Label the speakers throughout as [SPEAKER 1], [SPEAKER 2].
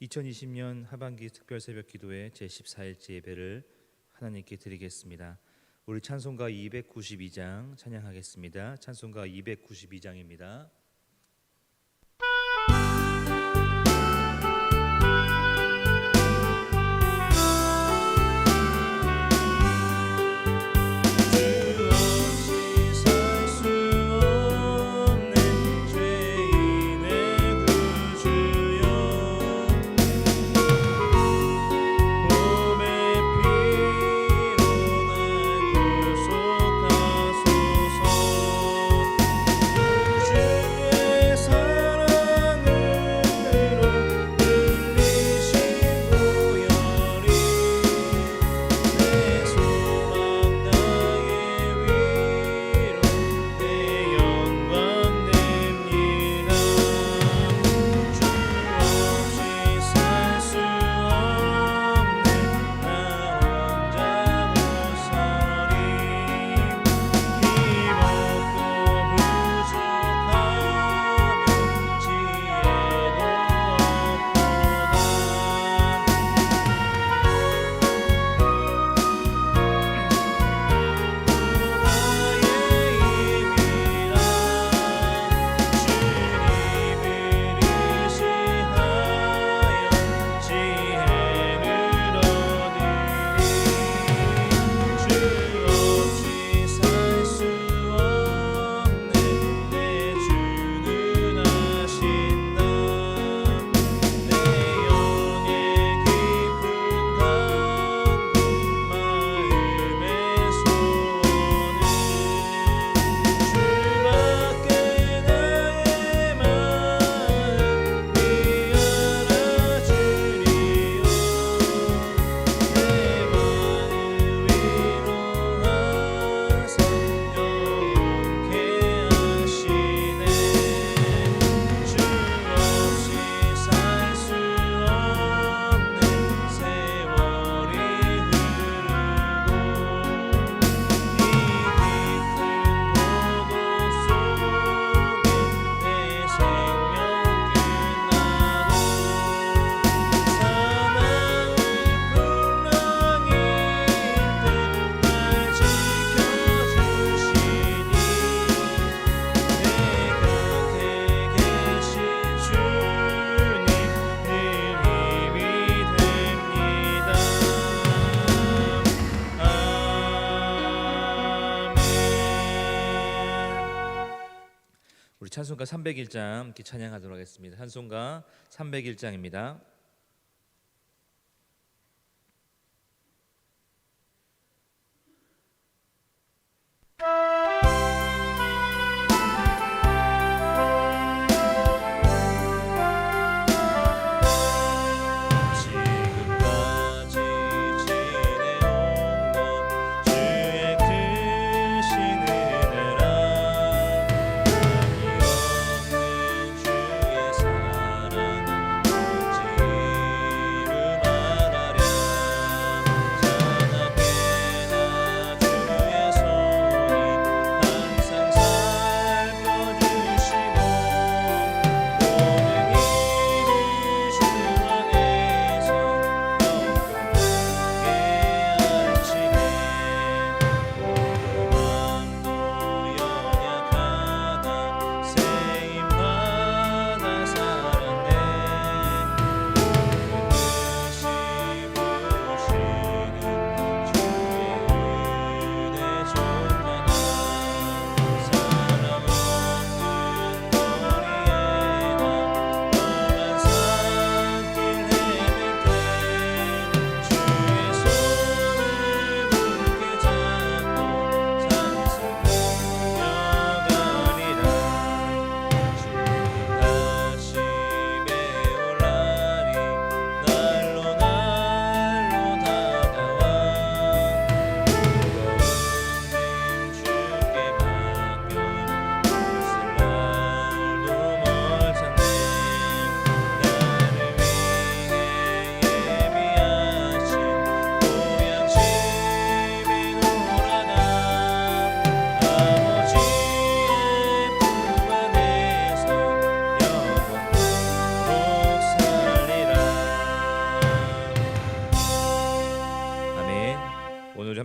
[SPEAKER 1] 2020년 하반기 특별 새벽 기도회 제14일째 예배를 하나님께 드리겠습니다. 우리 찬송가 292장 찬양하겠습니다. 찬송가 292장입니다. 우리 찬송가 301장 함께 찬양하도록 하겠습니다. 찬송가 301장입니다.
[SPEAKER 2] 주의 사랑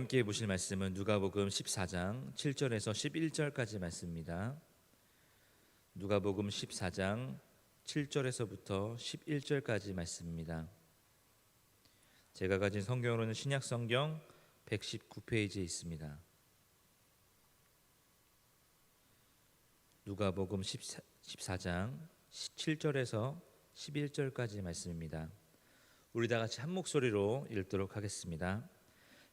[SPEAKER 1] 함께 보실 말씀은 누가복음 14장 7절에서 11절까지 말씀입니다. 누가복음 14장 7절에서부터 11절까지 말씀입니다. 제가 가진 성경으로는 신약 성경 119페이지에 있습니다. 누가복음 14장 7절에서 11절까지 말씀입니다. 우리 다 같이 한 목소리로 읽도록 하겠습니다.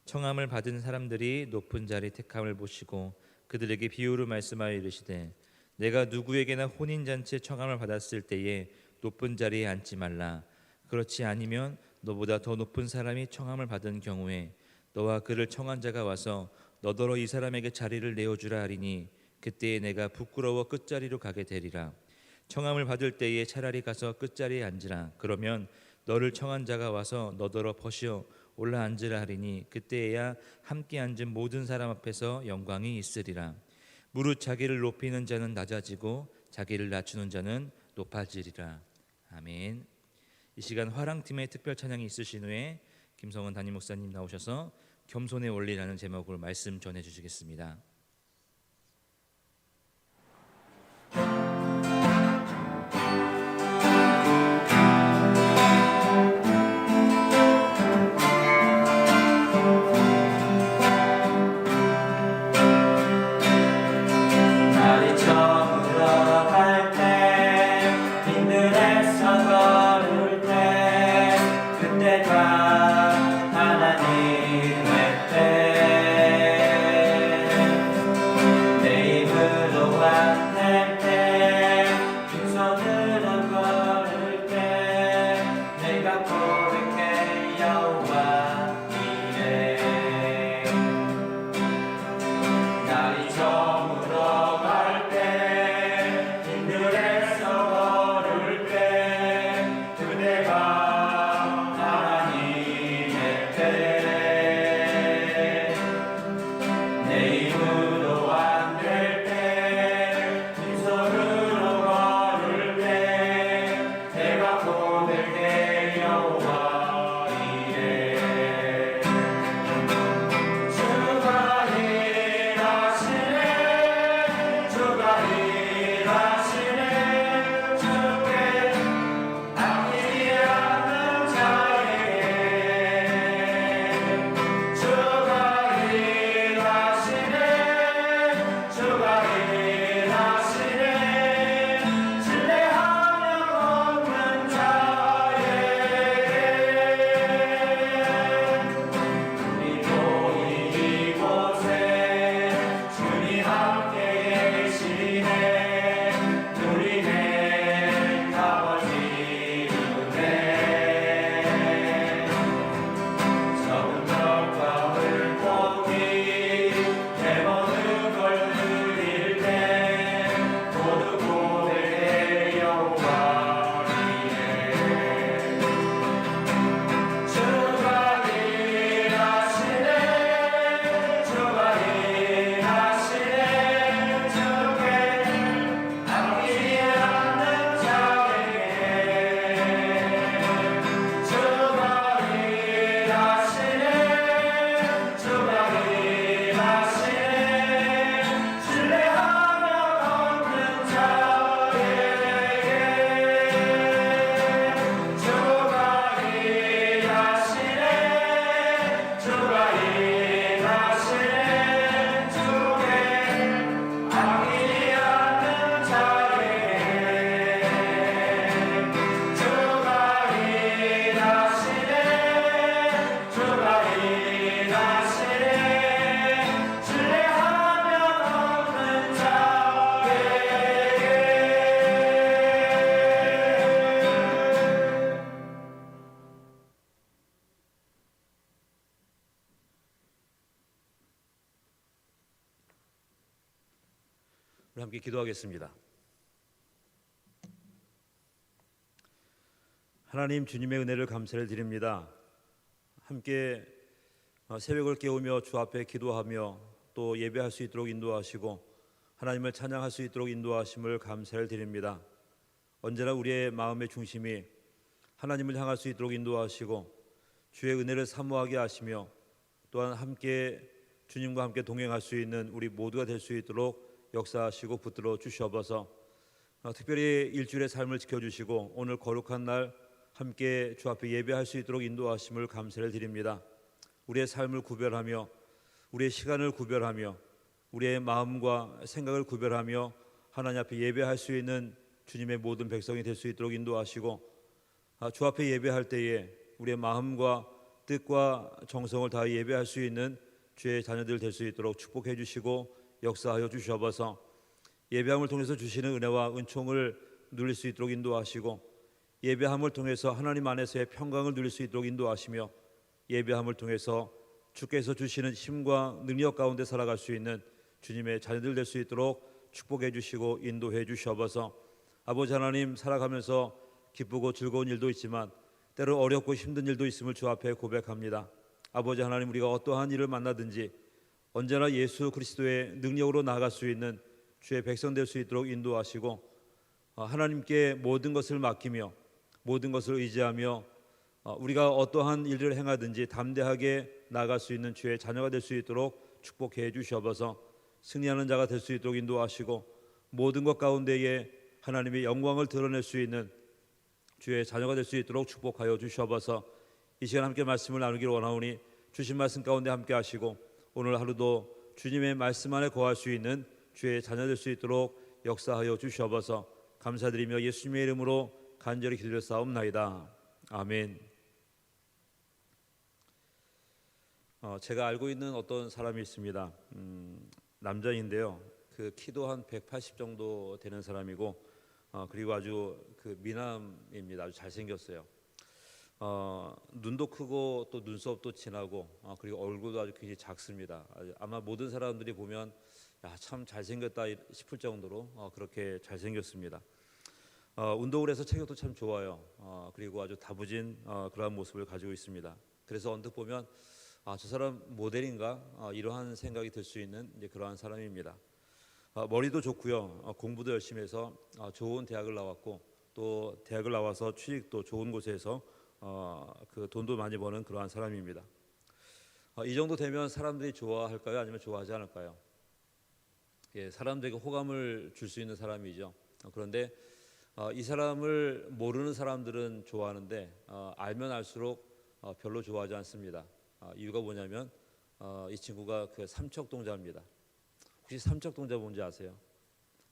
[SPEAKER 1] 청함을 받은 사람들이 높은 자리 택함을 보시고 그들에게 비유로 말씀하여 이르시되 내가 누구에게나 혼인잔치에 청함을 받았을 때에 높은 자리에 앉지 말라. 그렇지 아니면 너보다 더 높은 사람이 청함을 받은 경우에 너와 그를 청한 자가 와서 너더러 이 사람에게 자리를 내어주라 하리니 그때에 내가 부끄러워 끝자리로 가게 되리라. 청함을 받을 때에 차라리 가서 끝자리에 앉으라. 그러면 너를 청한 자가 와서 너더러 벗어 올라 앉으라 하리니 그때에야 함께 앉은 모든 사람 앞에서 영광이 있으리라. 무릇 자기를 높이는 자는 낮아지고 자기를 낮추는 자는 높아지리라. 아멘. 이 시간 화랑팀의 특별 찬양이 있으신 후에 김성원 담임 목사님 나오셔서 겸손의 원리라는 제목으로 말씀 전해 주시겠습니다.
[SPEAKER 2] 우리 함께 기도하겠습니다. 하나님 주님의 은혜를 감사를 드립니다. 함께 새벽을 깨우며 주 앞에 기도하며 또 예배할 수 있도록 인도하시고 하나님을 찬양할 수 있도록 인도하심을 감사를 드립니다. 언제나 우리의 마음의 중심이 하나님을 향할 수 있도록 인도하시고 주의 은혜를 사모하게 하시며 또 또한 함께 주님과 함께 동행할 수 있는 우리 모두가 될 수 있도록 역사하시고 붙들어 주시옵소서. 특별히 일주일의 삶을 지켜주시고 오늘 거룩한 날 함께 주 앞에 예배할 수 있도록 인도하심을 감사를 드립니다. 우리의 삶을 구별하며 우리의 시간을 구별하며 우리의 마음과 생각을 구별하며 하나님 앞에 예배할 수 있는 주님의 모든 백성이 될 수 있도록 인도하시고 주 앞에 예배할 때에 우리의 마음과 뜻과 정성을 다해 예배할 수 있는 주의 자녀들 될 수 있도록 축복해 주시고 역사하여 주시옵소서. 예배함을 통해서 주시는 은혜와 은총을 누릴 수 있도록 인도하시고 예배함을 통해서 하나님 안에서의 평강을 누릴 수 있도록 인도하시며 예배함을 통해서 주께서 주시는 힘과 능력 가운데 살아갈 수 있는 주님의 자녀들 될 수 있도록 축복해 주시고 인도해 주시옵소서. 아버지 하나님, 살아가면서 기쁘고 즐거운 일도 있지만 때로 어렵고 힘든 일도 있음을 주 앞에 고백합니다. 아버지 하나님, 우리가 어떠한 일을 만나든지 언제나 예수 그리스도의 능력으로 나아갈 수 있는 주의 백성 될 수 있도록 인도하시고 하나님께 모든 것을 맡기며 모든 것을 의지하며 우리가 어떠한 일을 행하든지 담대하게 나아갈 수 있는 주의 자녀가 될 수 있도록 축복해 주시옵소서. 승리하는 자가 될 수 있도록 인도하시고 모든 것 가운데에 하나님의 영광을 드러낼 수 있는 주의 자녀가 될 수 있도록 축복하여 주시옵소서. 이 시간 함께 말씀을 나누기를 원하오니 주신 말씀 가운데 함께 하시고 오늘 하루도 주님의 말씀 안에 거할 수 있는 주의 자녀 될 수 있도록 역사하여 주시옵소서. 감사드리며 예수님의 이름으로 간절히 기도드렸사옵나이다. 아멘. 제가 알고 있는 어떤 사람이 있습니다. 남자인데요. 그 키도 한 180 정도 되는 사람이고 그리고 아주 그 미남입니다. 아주 잘생겼어요. 눈도 크고 또 눈썹도 진하고 그리고 얼굴도 아주 굉장히 작습니다. 아마 모든 사람들이 보면 참 잘생겼다 싶을 정도로 그렇게 잘생겼습니다. 운동을 해서 체격도 참 좋아요. 그리고 아주 다부진 그러한 모습을 가지고 있습니다. 그래서 언뜻 보면 저 사람 모델인가 이러한 생각이 들 수 있는 이제 그러한 사람입니다. 머리도 좋고요. 공부도 열심히 해서 좋은 대학을 나왔고 또 대학을 나와서 취직도 좋은 곳에서 그 돈도 많이 버는 그러한 사람입니다. 이 정도 되면 사람들이 좋아할까요? 아니면 좋아하지 않을까요? 예, 사람들에게 호감을 줄 수 있는 사람이죠. 그런데 이 사람을 모르는 사람들은 좋아하는데 알면 알수록 별로 좋아하지 않습니다. 이유가 뭐냐면 이 친구가 그 삼척동자입니다. 혹시 삼척동자 뭔지 아세요?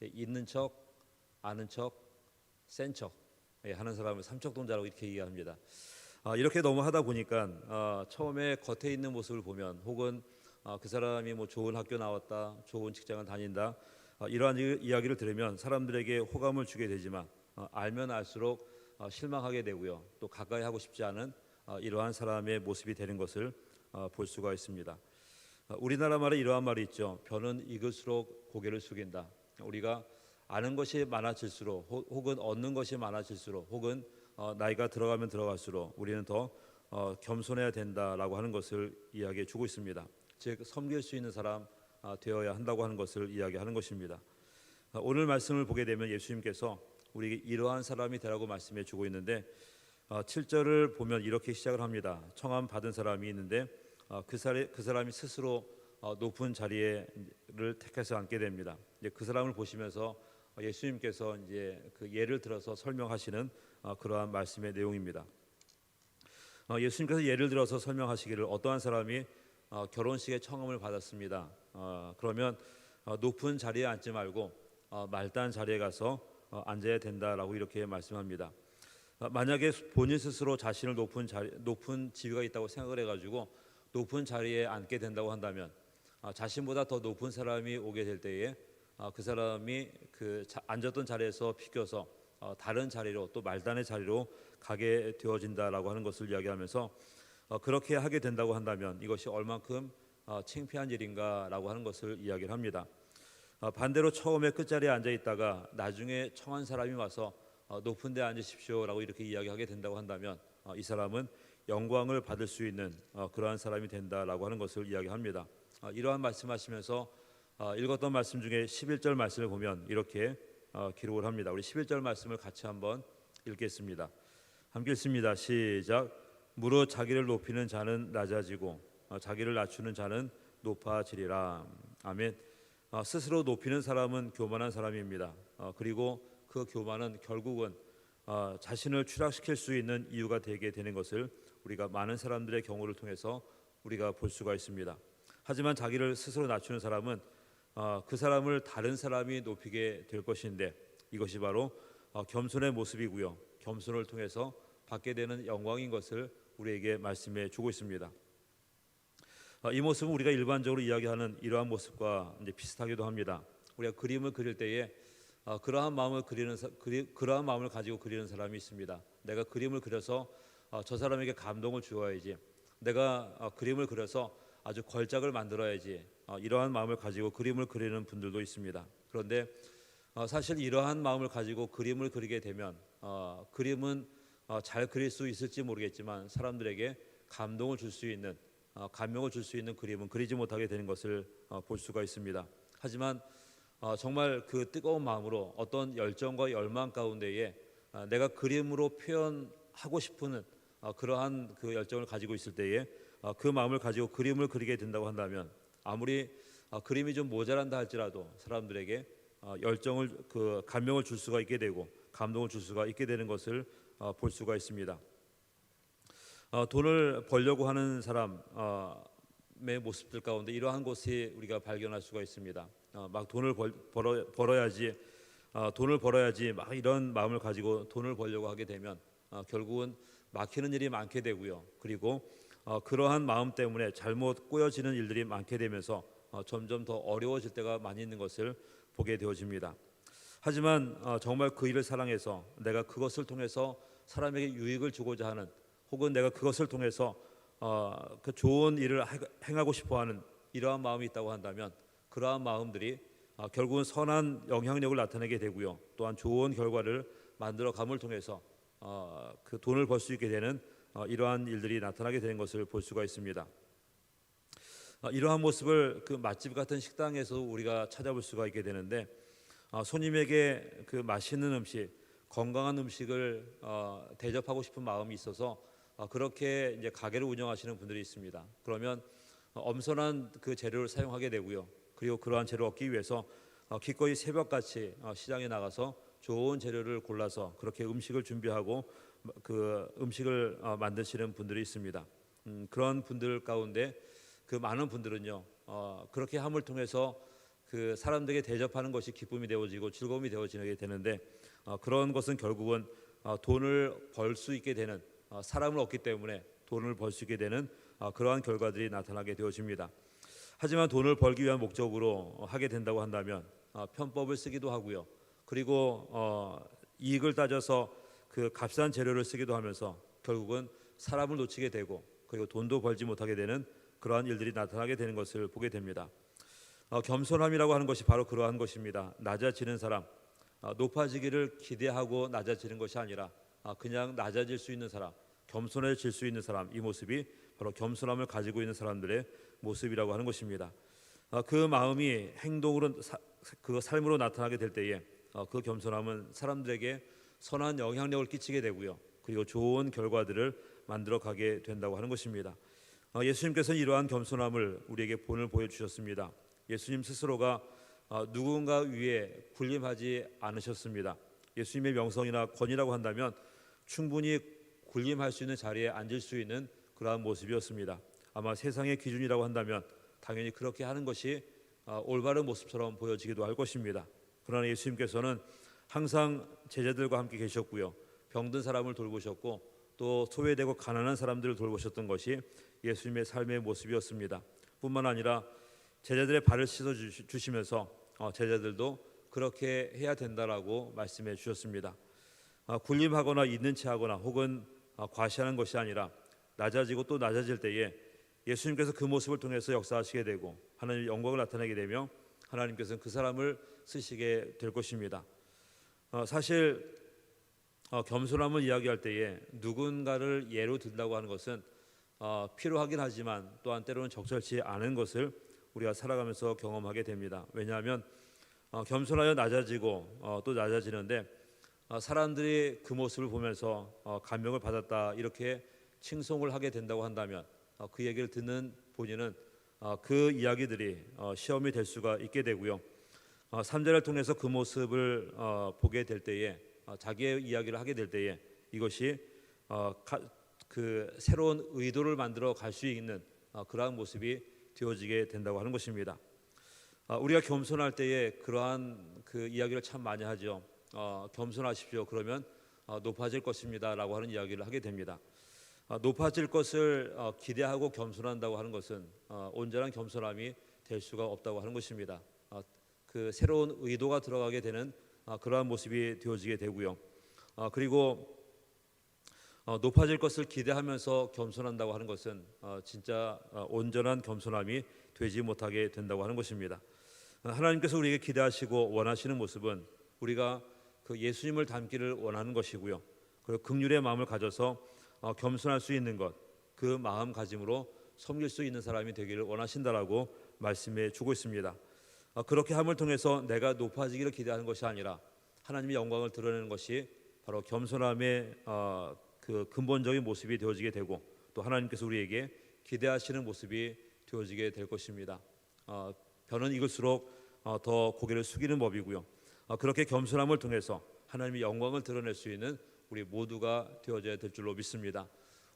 [SPEAKER 2] 예, 있는 척, 아는 척, 센 척 하는 사람을 삼척동자라고 이렇게 얘기합니다. 이렇게 너무 하다 보니까 처음에 겉에 있는 모습을 보면 혹은 그 사람이 뭐 좋은 학교 나왔다, 좋은 직장을 다닌다 이러한 이야기를 들으면 사람들에게 호감을 주게 되지만 알면 알수록 실망하게 되고요. 또 가까이 하고 싶지 않은 이러한 사람의 모습이 되는 것을 볼 수가 있습니다. 우리나라 말에 이러한 말이 있죠. 변은 익을수록 고개를 숙인다. 우리가 아는 것이 많아질수록 혹은 얻는 것이 많아질수록 혹은 나이가 들어가면 들어갈수록 우리는 더 겸손해야 된다라고 하는 것을 이야기해 주고 있습니다. 즉 섬길 수 있는 사람 되어야 한다고 하는 것을 이야기하는 것입니다. 오늘 말씀을 보게 되면 예수님께서 우리에게 이러한 사람이 되라고 말씀해 주고 있는데 7절을 보면 이렇게 시작을 합니다. 청함 받은 사람이 있는데 그 사람이 스스로 높은 자리를 택해서 앉게 됩니다. 이제 그 사람을 보시면서 예수님께서 이제 그 예를 들어서 설명하시는 그러한 말씀의 내용입니다. 예수님께서 예를 들어서 설명하시기를 어떠한 사람이 결혼식에 청함을 받았습니다. 그러면 높은 자리에 앉지 말고 말단 자리에 가서 앉아야 된다라고 이렇게 말씀합니다. 만약에 본인 스스로 자신을 높은 지위가 있다고 생각을 해가지고 높은 자리에 앉게 된다고 한다면 자신보다 더 높은 사람이 오게 될 때에 그 사람이 그 앉았던 자리에서 비껴서 다른 자리로 또 말단의 자리로 가게 되어진다라고 하는 것을 이야기하면서 그렇게 하게 된다고 한다면 이것이 얼만큼 창피한 일인가라고 하는 것을 이야기를 합니다. 반대로 처음에 끝자리에 앉아 있다가 나중에 청한 사람이 와서 높은 데 앉으십시오라고 이렇게 이야기하게 된다고 한다면 이 사람은 영광을 받을 수 있는 그러한 사람이 된다라고 하는 것을 이야기합니다. 이러한 말씀하시면서 읽었던 말씀 중에 11절 말씀을 보면 이렇게 기록을 합니다. 우리 11절 말씀을 같이 한번 읽겠습니다. 함께 읽습니다. 시작. 무릇 자기를 높이는 자는 낮아지고 자기를 낮추는 자는 높아지리라. 아멘. 스스로 높이는 사람은 교만한 사람입니다. 그리고 그 교만은 결국은 자신을 추락시킬 수 있는 이유가 되게 되는 것을 우리가 많은 사람들의 경우를 통해서 우리가 볼 수가 있습니다. 하지만 자기를 스스로 낮추는 사람은 그 사람을 다른 사람이 높이게 될 것인데, 이것이 바로 겸손의 모습이고요, 겸손을 통해서 받게 되는 영광인 것을 우리에게 말씀해 주고 있습니다. 이 모습은 우리가 일반적으로 이야기하는 이러한 모습과 이제 비슷하기도 합니다. 우리가 그림을 그릴 때에 그러한 마음을 가지고 그리는 사람이 있습니다. 내가 그림을 그려서 저 사람에게 감동을 주어야지, 내가 그림을 그려서 아주 걸작을 만들어야지, 이러한 마음을 가지고 그림을 그리는 분들도 있습니다. 그런데 사실 이러한 마음을 가지고 그림을 그리게 되면 그림은 잘 그릴 수 있을지 모르겠지만 사람들에게 감동을 줄 수 있는, 감명을 줄 수 있는 그림은 그리지 못하게 되는 것을 볼 수가 있습니다. 하지만 정말 그 뜨거운 마음으로 어떤 열정과 열망 가운데에 내가 그림으로 표현하고 싶은 그러한 그 열정을 가지고 있을 때에 그 마음을 가지고 그림을 그리게 된다고 한다면, 아무리 그림이 좀 모자란다 할지라도 사람들에게 열정을, 그 감명을 줄 수가 있게 되고 감동을 줄 수가 있게 되는 것을 볼 수가 있습니다. 돈을 벌려고 하는 사람의 모습들 가운데 이러한 것이 우리가 발견할 수가 있습니다. 막 돈을 벌어야지, 돈을 벌어야지 막 이런 마음을 가지고 돈을 벌려고 하게 되면 결국은 막히는 일이 많게 되고요. 그리고 그러한 마음 때문에 잘못 꼬여지는 일들이 많게 되면서 점점 더 어려워질 때가 많이 있는 것을 보게 되어집니다. 하지만 정말 그 일을 사랑해서 내가 그것을 통해서 사람에게 유익을 주고자 하는, 혹은 내가 그것을 통해서 그 좋은 일을 행하고 싶어하는 이러한 마음이 있다고 한다면, 그러한 마음들이 결국은 선한 영향력을 나타내게 되고요, 또한 좋은 결과를 만들어감을 통해서 그 돈을 벌 수 있게 되는 이러한 일들이 나타나게 되는 것을 볼 수가 있습니다. 이러한 모습을 그 맛집 같은 식당에서 우리가 찾아볼 수가 있게 되는데, 손님에게 그 맛있는 음식, 건강한 음식을 대접하고 싶은 마음이 있어서 그렇게 이제 가게를 운영하시는 분들이 있습니다. 그러면 엄선한 그 재료를 사용하게 되고요, 그리고 그러한 재료를 얻기 위해서 기꺼이 새벽같이 시장에 나가서 좋은 재료를 골라서 그렇게 음식을 준비하고 그 음식을 만드시는 분들이 있습니다. 그런 분들 가운데 그 많은 분들은요, 그렇게 함을 통해서 그 사람들에게 대접하는 것이 기쁨이 되어지고 즐거움이 되어지게 되는데, 그런 것은 결국은 돈을 벌 수 있게 되는, 사람을 얻기 때문에 돈을 벌 수 있게 되는 그러한 결과들이 나타나게 되어집니다. 하지만 돈을 벌기 위한 목적으로 하게 된다고 한다면 편법을 쓰기도 하고요, 그리고 이익을 따져서 그 값싼 재료를 쓰기도 하면서 결국은 사람을 놓치게 되고, 그리고 돈도 벌지 못하게 되는 그러한 일들이 나타나게 되는 것을 보게 됩니다. 겸손함이라고 하는 것이 바로 그러한 것입니다. 낮아지는 사람, 높아지기를 기대하고 낮아지는 것이 아니라 그냥 낮아질 수 있는 사람, 겸손해질 수 있는 사람, 이 모습이 바로 겸손함을 가지고 있는 사람들의 모습이라고 하는 것입니다. 그 마음이 행동으로, 그 삶으로 나타나게 될 때에 그 겸손함은 사람들에게 선한 영향력을 끼치게 되고요, 그리고 좋은 결과들을 만들어 가게 된다고 하는 것입니다. 예수님께서는 이러한 겸손함을 우리에게 본을 보여주셨습니다. 예수님 스스로가 누군가 위에 군림하지 않으셨습니다. 예수님의 명성이나 권위라고 한다면 충분히 군림할 수 있는 자리에 앉을 수 있는 그러한 모습이었습니다. 아마 세상의 기준이라고 한다면 당연히 그렇게 하는 것이 올바른 모습처럼 보여지기도 할 것입니다. 그러나 예수님께서는 항상 제자들과 함께 계셨고요, 병든 사람을 돌보셨고 또 소외되고 가난한 사람들을 돌보셨던 것이 예수님의 삶의 모습이었습니다. 뿐만 아니라 제자들의 발을 씻어 주시면서 제자들도 그렇게 해야 된다라고 말씀해 주셨습니다. 군림하거나 있는 체하거나 혹은 과시하는 것이 아니라 낮아지고 또 낮아질 때에 예수님께서 그 모습을 통해서 역사하시게 되고 하나님의 영광을 나타내게 되며 하나님께서는 그 사람을 쓰시게 될 것입니다. 사실 겸손함을 이야기할 때에 누군가를 예로 든다고 하는 것은 필요하긴 하지만 또한 때로는 적절치 않은 것을 우리가 살아가면서 경험하게 됩니다. 왜냐하면 겸손하여 낮아지고 또 낮아지는데 사람들이 그 모습을 보면서 감명을 받았다 이렇게 칭송을 하게 된다고 한다면 그 얘기를 듣는 본인은 그 이야기들이 시험이 될 수가 있게 되고요. 3절을 통해서 그 모습을 보게 될 때에 자기의 이야기를 하게 될 때에 이것이 그 새로운 의도를 만들어 갈 수 있는 그러한 모습이 되어지게 된다고 하는 것입니다. 우리가 겸손할 때에 그러한 그 이야기를 참 많이 하죠. 겸손하십시오. 그러면 높아질 것입니다라고 하는 이야기를 하게 됩니다. 높아질 것을 기대하고 겸손한다고 하는 것은 온전한 겸손함이 될 수가 없다고 하는 것입니다. 그 새로운 의도가 들어가게 되는 그러한 모습이 되어지게 되고요. 그리고 높아질 것을 기대하면서 겸손한다고 하는 것은 진짜 온전한 겸손함이 되지 못하게 된다고 하는 것입니다. 하나님께서 우리에게 기대하시고 원하시는 모습은 우리가 그 예수님을 닮기를 원하는 것이고요. 그리고 긍휼의 마음을 가져서 겸손할 수 있는 것, 그 마음가짐으로 섬길 수 있는 사람이 되기를 원하신다라고 말씀해 주고 있습니다. 그렇게 함을 통해서 내가 높아지기를 기대하는 것이 아니라 하나님의 영광을 드러내는 것이 바로 겸손함의 그 근본적인 모습이 되어지게 되고 또 하나님께서 우리에게 기대하시는 모습이 되어지게 될 것입니다. 변은 익을수록 더 고개를 숙이는 법이고요. 그렇게 겸손함을 통해서 하나님의 영광을 드러낼 수 있는 우리 모두가 되어져야 될 줄로 믿습니다.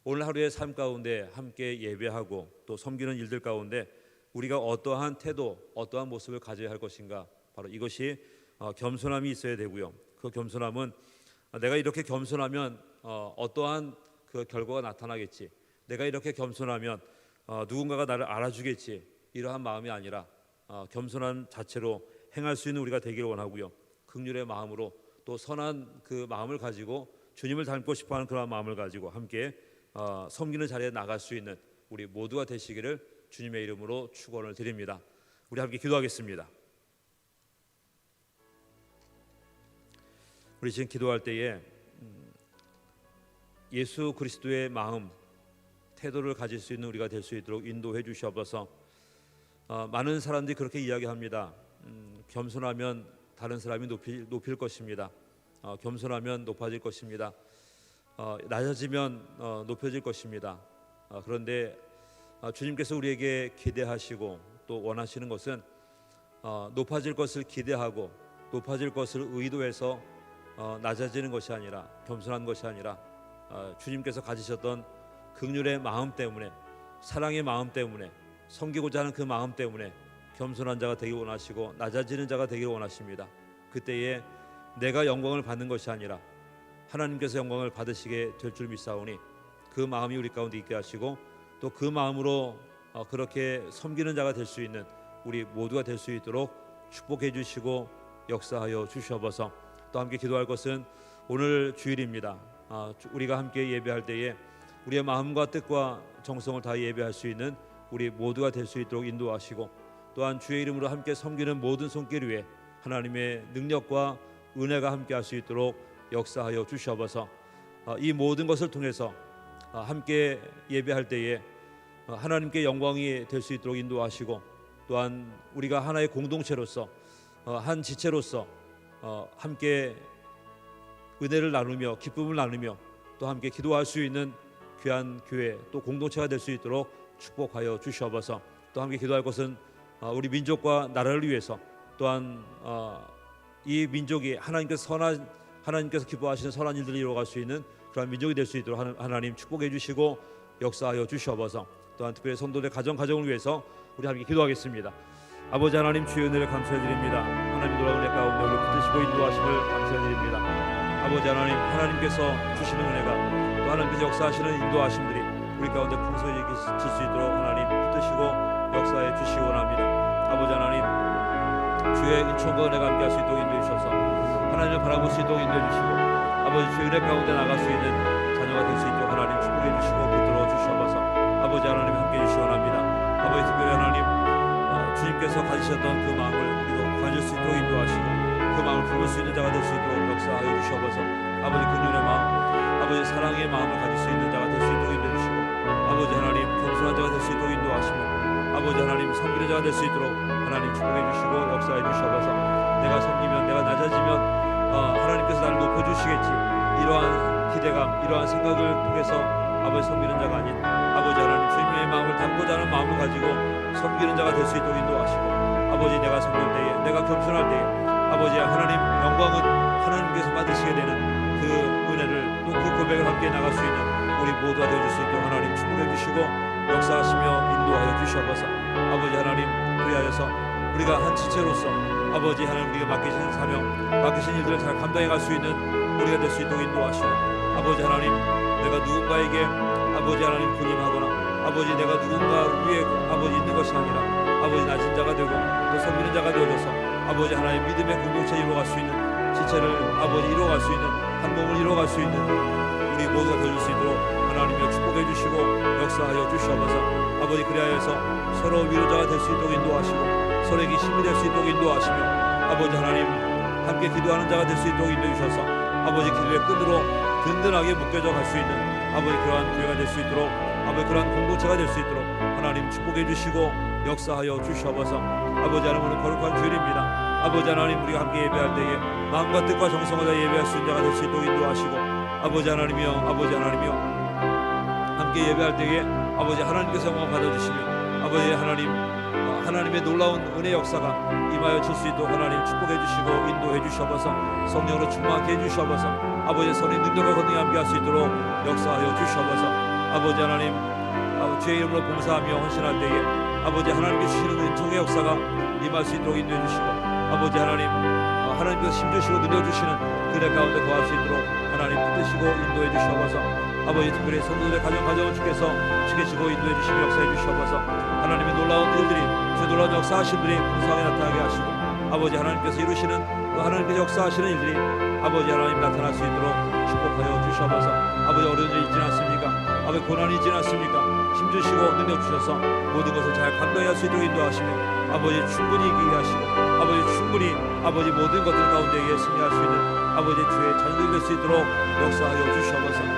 [SPEAKER 2] 오늘 하루의 삶 가운데 함께 예배하고 또 섬기는 일들 가운데 우리가 어떠한 태도, 어떠한 모습을 가져야 할 것인가, 바로 이것이 겸손함이 있어야 되고요. 그 겸손함은 내가 이렇게 겸손하면 어떠한 그 결과가 나타나겠지, 내가 이렇게 겸손하면 누군가가 나를 알아주겠지, 이러한 마음이 아니라 겸손한 자체로 행할 수 있는 우리가 되기를 원하고요. 긍휼의 마음으로 또 선한 그 마음을 가지고 주님을 닮고 싶어하는 그런 마음을 가지고 함께 섬기는 자리에 나갈 수 있는 우리 모두가 되시기를 주님의 이름으로 축원을 드립니다. 우리 함께 기도하겠습니다. 우리 지금 기도할 때에 예수 그리스도의 마음, 태도를 가질 수 있는 우리가 될 수 있도록 인도해 주시옵소서. 많은 사람들이 그렇게 이야기합니다. 겸손하면 다른 사람이 높일 것입니다. 겸손하면 높아질 것입니다. 낮아지면 높여질 것입니다. 그런데 주님께서 우리에게 기대하시고 또 원하시는 것은 높아질 것을 기대하고 높아질 것을 의도해서 낮아지는 것이 아니라, 겸손한 것이 아니라 주님께서 가지셨던 긍휼의 마음 때문에, 사랑의 마음 때문에, 섬기고자 하는 그 마음 때문에 겸손한 자가 되길 원하시고 낮아지는 자가 되기를 원하십니다. 그때에 내가 영광을 받는 것이 아니라 하나님께서 영광을 받으시게 될 줄 믿사오니 그 마음이 우리 가운데 있게 하시고 또 그 마음으로 그렇게 섬기는 자가 될 수 있는 우리 모두가 될 수 있도록 축복해 주시고 역사하여 주시옵소서. 또 함께 기도할 것은 오늘 주일입니다. 우리가 함께 예배할 때에 우리의 마음과 뜻과 정성을 다해 예배할 수 있는 우리 모두가 될 수 있도록 인도하시고 또한 주의 이름으로 함께 섬기는 모든 손길 위에 하나님의 능력과 은혜가 함께 할 수 있도록 역사하여 주시옵소서. 이 모든 것을 통해서 함께 예배할 때에 하나님께 영광이 될 수 있도록 인도하시고 또한 우리가 하나의 공동체로서 한 지체로서 함께 은혜를 나누며 기쁨을 나누며 또 함께 기도할 수 있는 귀한 교회 또 공동체가 될 수 있도록 축복하여 주시옵소서. 또 함께 기도할 것은 우리 민족과 나라를 위해서 또한 이 민족이 하나님께서 기뻐하시는 선한 일들을 이루어갈 수 있는 그런 민족이 될 수 있도록 하나님 축복해 주시고 역사하여 주시옵소서. 또한 특별히 성도들 가정을 위해서 우리 함께 기도하겠습니다. 아버지 하나님, 주의 은혜를 감사드립니다. 하나님 놀라운 은혜 가운데 우리를 붙드시고 인도하심을 감사드립니다. 아버지 하나님, 하나님께서 주시는 은혜가 또 하나님께서 역사하시는 인도하심들이 우리 가운데 풍성해질 수 있도록 하나님 붙드시고 역사해 주시기 원합니다. 아버지 하나님, 주의 인천과 은혜가 함께 할 수 있도록 인도해 주셔서 하나님을 바라볼 수 있도록 인도해 주시고 아버지 주의 은혜 가운데 나갈 수 있는 자녀가 될 수 있도록 하나님 축복해 주시고 붙들어 주시옵소서. 아버지 하나님 함께 해 주시기 원합니다. 아버지 특별히 하나님, 주님께서 가지셨던 그 마음을 우리도 가질 수 있도록 인도하시고 그 마음을 품을 수 있는 자가 될 수 있도록 역사하여 주시옵소서. 아버지 긍휼의 마음, 아버지 사랑의 마음을 가질 수 있는 자가 될 수 있도록 인도해 주시고 아버지 하나님 겸손한 자가 될 수 있도록 인도하시고 아버지 하나님 섬기는 자가 될 수 있도록 하나님 축복해 주시고 역사해 주시옵소서. 내가 섬기면, 내가 낮아지면 하나님께서 나를 높여주시겠지, 이러한 기대감, 이러한 생각을 통해서 아버지 섬기는 자가 아닌 아버지 하나님 주님의 마음을 담고자 하는 마음을 가지고 섬기는 자가 될 수 있도록 인도하시고 아버지 내가 섬길 때에 내가 겸손할 때에 아버지 하나님 영광은 하나님께서 받으시게 되는 그 은혜를 또 그 고백을 함께 나갈 수 있는 우리 모두가 되어줄 수 있도록 하나님 축복해 주시고 역사하시며 인도하여 주시옵소서. 아버지 하나님 그리하여서 우리가 한 지체로서 아버지 하나님 우리가 맡기신 사명 맡기신 일들을 잘 감당해 갈 수 있는 우리가 될 수 있도록 인도하시고 아버지 하나님 내가 누군가에게 아버지 하나님 군임하거나 아버지 내가 누군가 위에 아버지 있는 것이 아니라 아버지 낮은 자가 되고 또 섬기는 자가 되어져서 아버지 하나님 믿음의 공동체를 이루어갈 수 있는 지체를 아버지 이루어갈 수 있는 한 몸을 이루어갈 수 있는 우리 모두가 되어줄 수 있도록 하나님이여 축복해 주시고 역사하여 주시옵소서. 아버지 그리하여서 서로 위로자가 될 수 있도록 인도하시고 서로에게 힘이 될 수 있도록 인도하시며 아버지 하나님 함께 기도하는 자가 될 수 있도록 인도해 주셔서 아버지 기도의 끈으로 든든하게 묶여져 갈 수 있는 아버지 그러한 교회가 될 수 있도록 아버지 그러한 공동체가 될 수 있도록 하나님 축복해 주시고 역사하여 주시옵소서. 아버지 하나님 오늘 거룩한 주일입니다. 아버지 하나님 우리가 함께 예배할 때에 마음과 뜻과 정성을 다 예배할 수 있는 자가 될 수 있도록 인도하시고 아버지 하나님이여 함께 예배할 때에 아버지 하나님께서 영광 받아주시며 아버지 하나님의 놀라운 은혜 역사가 임하여 줄 수 있도록 하나님 축복해 주시고 인도해 주시옵소서. 성령으로 충만하게 해 주시옵소서. 아버지의 선의 능력과 권능이 함께 할 수 있도록 역사하여 주시옵소서. 아버지 하나님 주의 이름으로 봉사하며 헌신할 때에 아버지 하나님께 주시는 은총의 역사가 임할 수 있도록 인도해 주시고 아버지 하나님께서 힘주시고 늘려주시는 그대 가운데 거할 수 있도록 하나님 붙드시고 인도해 주시옵소서. 아버지 특별히 성도들의 가정을 주께서 지키시고 인도해 주시며 역사해 주시옵소서. 하나님의 놀라운 일들이 주 놀라운 역사하심들이 풍성하게 나타나게 하시고 아버지 하나님께서 이루시는 또 하나님께서 역사하시는 일들이 아버지 하나님 나타날 수 있도록 축복하여 주시옵소서. 아버지 어려운 일이 있지는 않습니까? 아버지 고난이 있지는 않습니까? 힘주시고 능력 주셔서 모든 것을 잘 감당할 수 있도록 인도하시며 아버지 충분히 이기게 하시고 아버지 충분히 아버지 모든 것들 가운데에 승리할 수 있는 아버지 주의 자녀들이 될 수 있도록 역사하여 주시옵소서.